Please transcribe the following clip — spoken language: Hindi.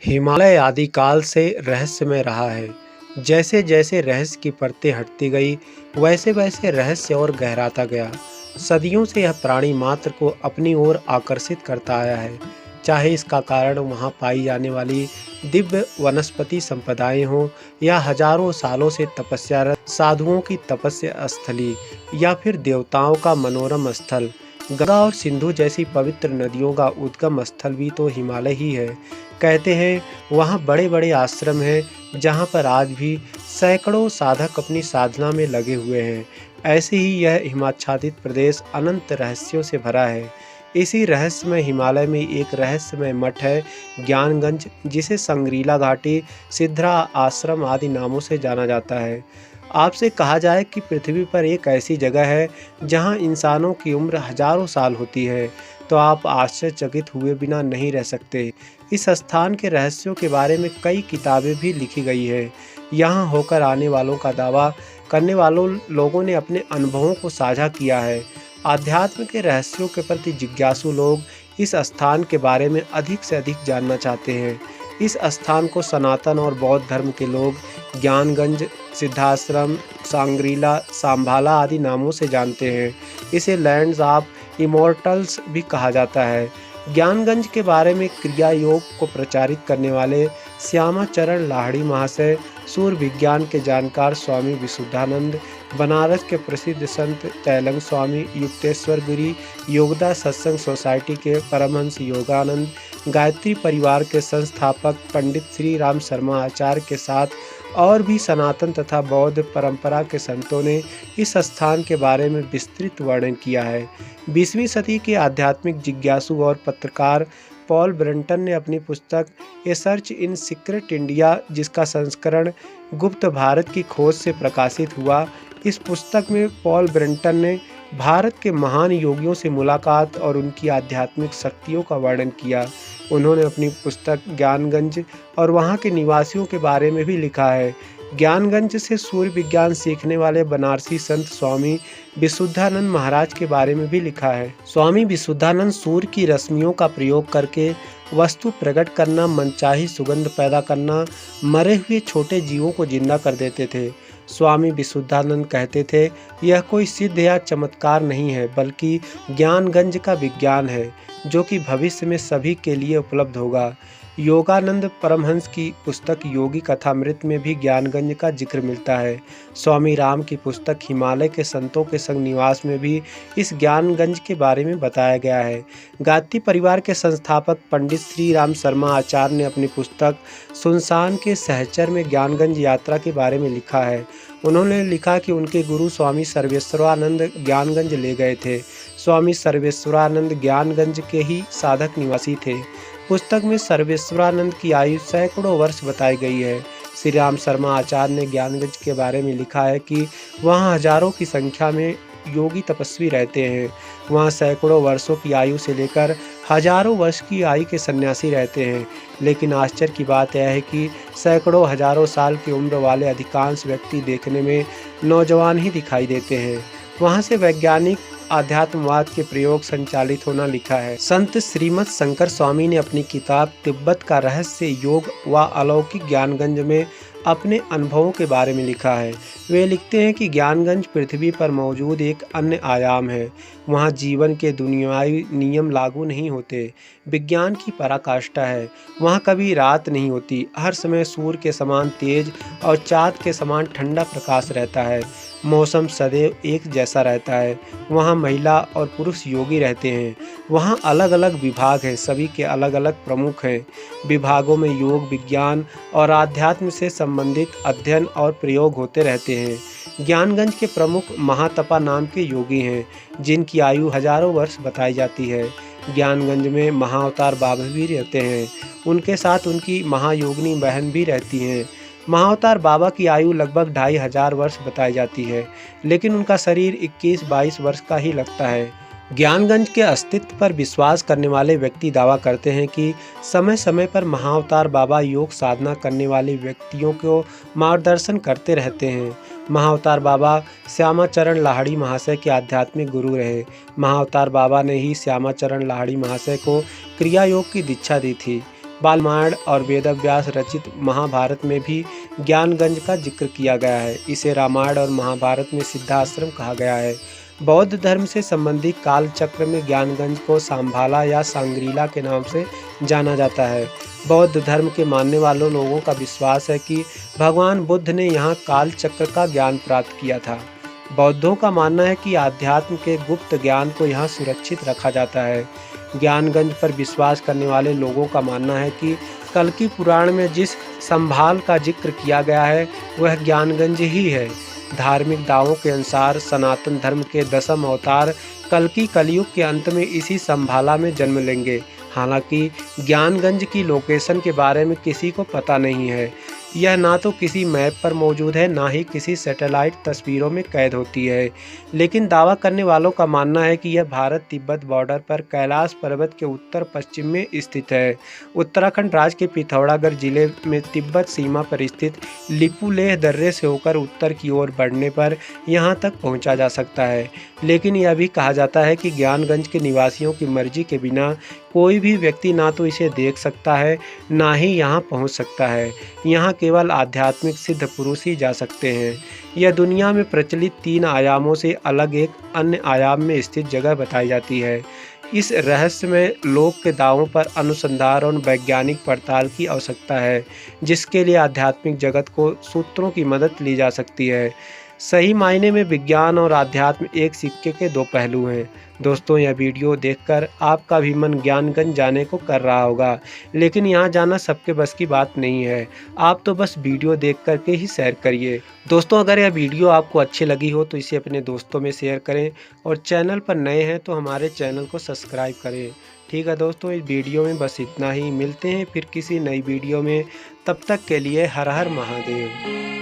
हिमालय आदिकाल से रहस्यमय रहा है। जैसे जैसे रहस्य की परतें हटती गई, वैसे वैसे रहस्य और गहराता गया। सदियों से यह प्राणी मात्र को अपनी ओर आकर्षित करता आया है। चाहे इसका कारण वहाँ पाई जाने वाली दिव्य वनस्पति संपदाएं हों, या हजारों सालों से तपस्यारत साधुओं की तपस्या स्थली, या फिर देवताओं का मनोरम स्थल। गंगा और सिंधु जैसी पवित्र नदियों का उद्गम स्थल भी तो हिमालय ही है। कहते हैं वहाँ बड़े बड़े आश्रम हैं, जहाँ पर आज भी सैकड़ों साधक अपनी साधना में लगे हुए हैं। ऐसे ही यह हिमाच्छादित प्रदेश अनंत रहस्यों से भरा है। इसी रहस्यमय हिमालय में एक रहस्यमय मठ है, ज्ञानगंज, जिसे संग्रीला घाटी, सिद्धरा आश्रम आदि नामों से जाना जाता है। आपसे कहा जाए कि पृथ्वी पर एक ऐसी जगह है जहां इंसानों की उम्र हजारों साल होती है, तो आप आश्चर्यचकित हुए बिना नहीं रह सकते। इस स्थान के रहस्यों के बारे में कई किताबें भी लिखी गई है। यहाँ होकर आने वालों का दावा करने वालों लोगों ने अपने अनुभवों को साझा किया है। आध्यात्म के रहस्यों के प्रति जिज्ञासु लोग इस स्थान के बारे में अधिक से अधिक जानना चाहते हैं। इस स्थान को सनातन और बौद्ध धर्म के लोग ज्ञानगंज, सिद्धाश्रम, सांग्रीला, सांभाला आदि नामों से जानते हैं। इसे लैंड्स ऑफ इमोर्टल्स भी कहा जाता है। ज्ञानगंज के बारे में क्रिया योग को प्रचारित करने वाले श्यामाचरण लाहिड़ी महाशय, सूर्य विज्ञान के जानकार स्वामी विशुद्धानंद, बनारस के प्रसिद्ध संत तैलंग स्वामी, युक्तेश्वर गिरी, योगदा सत्संग सोसाइटी के परमहंस योगानंद, गायत्री परिवार के संस्थापक पंडित श्री राम शर्मा आचार्य के साथ और भी सनातन तथा बौद्ध परंपरा के संतों ने इस स्थान के बारे में विस्तृत वर्णन किया है। 20वीं सदी के आध्यात्मिक जिज्ञासु और पत्रकार पॉल ब्रंटन ने अपनी पुस्तक ए सर्च इन सीक्रेट इंडिया, जिसका संस्करण गुप्त भारत की खोज से प्रकाशित हुआ, इस पुस्तक में पॉल ब्रंटन ने भारत के महान योगियों से मुलाकात और उनकी आध्यात्मिक शक्तियों का वर्णन किया। उन्होंने अपनी पुस्तक ज्ञानगंज और वहाँ के निवासियों के बारे में भी लिखा है। ज्ञानगंज से सूर्य विज्ञान सीखने वाले बनारसी संत स्वामी विशुद्धानंद महाराज के बारे में भी लिखा है। स्वामी विशुद्धानंद सूर्य की रश्मियों का प्रयोग करके वस्तु प्रकट करना, मनचाही सुगंध पैदा करना, मरे हुए छोटे जीवों को जिंदा कर देते थे। स्वामी विशुद्धानंद कहते थे, यह कोई सिद्ध या चमत्कार नहीं है, बल्कि ज्ञानगंज का विज्ञान है, जो कि भविष्य में सभी के लिए उपलब्ध होगा। योगानंद परमहंस की पुस्तक योगी कथामृत में भी ज्ञानगंज का जिक्र मिलता है। स्वामी राम की पुस्तक हिमालय के संतों के संग निवास में भी इस ज्ञानगंज के बारे में बताया गया है। गायत्री परिवार के संस्थापक पंडित श्री राम शर्मा आचार्य ने अपनी पुस्तक सुनसान के सहचर में ज्ञानगंज यात्रा के बारे में लिखा है। उन्होंने लिखा कि उनके गुरु स्वामी सर्वेश्वरानंद ज्ञानगंज ले गए थे। स्वामी सर्वेश्वरानंद ज्ञानगंज के ही साधक निवासी थे। पुस्तक में सर्वेश्वरानंद की आयु सैकड़ों वर्ष बताई गई है। श्री राम शर्मा आचार्य ने ज्ञानगंज के बारे में लिखा है कि वहाँ हजारों की संख्या में योगी तपस्वी रहते हैं। वहाँ सैकड़ों वर्षों की आयु से लेकर हजारों वर्ष की आयु के सन्यासी रहते हैं। लेकिन आश्चर्य की बात यह है कि सैकड़ों हजारों साल की उम्र वाले अधिकांश व्यक्ति देखने में नौजवान ही दिखाई देते हैं। वहाँ से वैज्ञानिक आध्यात्मवाद के प्रयोग संचालित होना लिखा है। संत श्रीमद शंकर स्वामी ने अपनी किताब तिब्बत का रहस्य योग व अलौकिक ज्ञानगंज में अपने अनुभवों के बारे में लिखा है। वे लिखते हैं कि ज्ञानगंज पृथ्वी पर मौजूद एक अन्य आयाम है। वहाँ जीवन के दुनियावी नियम लागू नहीं होते। विज्ञान की पराकाष्ठा है। वहाँ कभी रात नहीं होती। हर समय सूर्य के समान तेज और चाँद के समान ठंडा प्रकाश रहता है। मौसम सदैव एक जैसा रहता है। वहाँ महिला और पुरुष योगी रहते हैं। वहाँ अलग अलग विभाग हैं, सभी के अलग अलग प्रमुख हैं। विभागों में योग, विज्ञान और आध्यात्म से संबंधित अध्ययन और प्रयोग होते रहते हैं। ज्ञानगंज के प्रमुख महातपा नाम के योगी हैं, जिनकी आयु हजारों वर्ष बताई जाती है। ज्ञानगंज में महाअवतार बाबा भी रहते हैं। उनके साथ उनकी महायोगिनी बहन भी रहती हैं। महाअवतार बाबा की आयु लगभग 2500 वर्ष बताई जाती है, लेकिन उनका शरीर 21-22 वर्ष का ही लगता है। ज्ञानगंज के अस्तित्व पर विश्वास करने वाले व्यक्ति दावा करते हैं कि समय समय पर महाअवतार बाबा योग साधना करने वाले व्यक्तियों को मार्गदर्शन करते रहते हैं। महाअवतार बाबा श्यामाचरण लाहिड़ी महाशय के आध्यात्मिक गुरु रहे। महाअवतार बाबा ने ही श्यामाचरण लाहिड़ी महाशय को क्रिया योग की दीक्षा दी थी। रामायण और वेदव्यास रचित महाभारत में भी ज्ञानगंज का जिक्र किया गया है। इसे रामायण और महाभारत में सिद्धाश्रम कहा गया है। बौद्ध धर्म से संबंधित काल चक्र में ज्ञानगंज को सांभाला या सांग्रीला के नाम से जाना जाता है। बौद्ध धर्म के मानने वालों लोगों का विश्वास है कि भगवान बुद्ध ने यहाँ काल चक्र का ज्ञान प्राप्त किया था। बौद्धों का मानना है कि आध्यात्म के गुप्त ज्ञान को यहाँ सुरक्षित रखा जाता है। ज्ञानगंज पर विश्वास करने वाले लोगों का मानना है कि कल्कि पुराण में जिस संभाल का जिक्र किया गया है वह ज्ञानगंज ही है। धार्मिक दावों के अनुसार सनातन धर्म के 10वें अवतार कल्कि कलयुग के अंत में इसी संभाला में जन्म लेंगे। हालांकि ज्ञानगंज की लोकेशन के बारे में किसी को पता नहीं है। यह ना तो किसी मैप पर मौजूद है, ना ही किसी सैटेलाइट तस्वीरों में कैद होती है। लेकिन दावा करने वालों का मानना है कि यह भारत तिब्बत बॉर्डर पर कैलाश पर्वत के उत्तर पश्चिम में स्थित है। उत्तराखंड राज्य के पिथौरागढ़ जिले में तिब्बत सीमा पर स्थित लिपुलेह दर्रे से होकर उत्तर की ओर बढ़ने पर यहाँ तक पहुँचा जा सकता है। लेकिन यह भी कहा जाता है कि ज्ञानगंज के निवासियों की मर्जी के बिना कोई भी व्यक्ति ना तो इसे देख सकता है, ना ही यहाँ पहुँच सकता है। यहाँ केवल आध्यात्मिक सिद्ध पुरुष ही जा सकते हैं। यह दुनिया में प्रचलित 3 आयामों से अलग एक अन्य आयाम में स्थित जगह बताई जाती है। इस रहस्य में लोक के दावों पर अनुसंधान और वैज्ञानिक पड़ताल की आवश्यकता है, जिसके लिए आध्यात्मिक जगत को सूत्रों की मदद ली जा सकती है। सही मायने में विज्ञान और आध्यात्म एक सिक्के के 2 पहलू हैं। दोस्तों, यह वीडियो देखकर आपका भी मन ज्ञानगंज जाने को कर रहा होगा, लेकिन यहाँ जाना सबके बस की बात नहीं है। आप तो बस वीडियो देख करके ही शेयर करिए। दोस्तों, अगर यह वीडियो आपको अच्छी लगी हो तो इसे अपने दोस्तों में शेयर करें और चैनल पर नए हैं तो हमारे चैनल को सब्सक्राइब करें। ठीक है दोस्तों, इस वीडियो में बस इतना ही। मिलते हैं फिर किसी नई वीडियो में। तब तक के लिए हर हर महादेव।